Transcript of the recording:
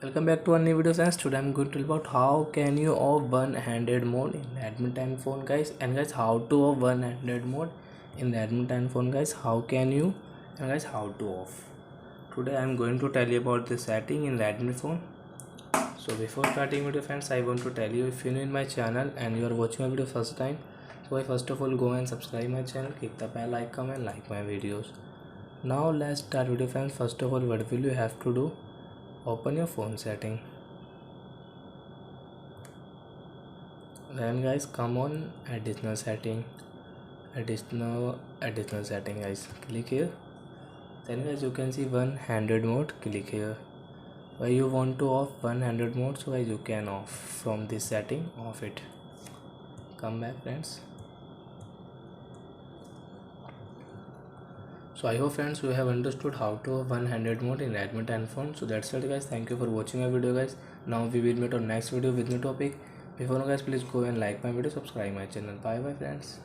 Welcome back to a new video, friends. Today I'm going to tell about how can you off one-handed mode in Redmi 10 phone, guys. And guys, how to off one-handed mode in Redmi 10 phone, guys. How can you, and guys, how to off. Today I'm going to tell you about the setting in Redmi phone. So before starting video, friends, I want to tell you, if you're new in my channel and you are watching my video first time, so I first of all go and subscribe my channel, click the bell icon and like my videos. Now let's start video, friends. First of all, what will you have to do? Open your phone setting, then guys come on additional setting, additional setting, guys click here. Then guys you can see one-handed mode, click here. Why you want to off one-handed mode, so guys you can off from this setting, off it. Come back, friends. So I hope, friends, you have understood how to one-handed mode in Redmi 10 phone. So that's it, guys. Thank you for watching my video, guys. Now we will meet on next video with new topic. Before now, guys, please go and like my video, subscribe my channel. Bye bye, friends.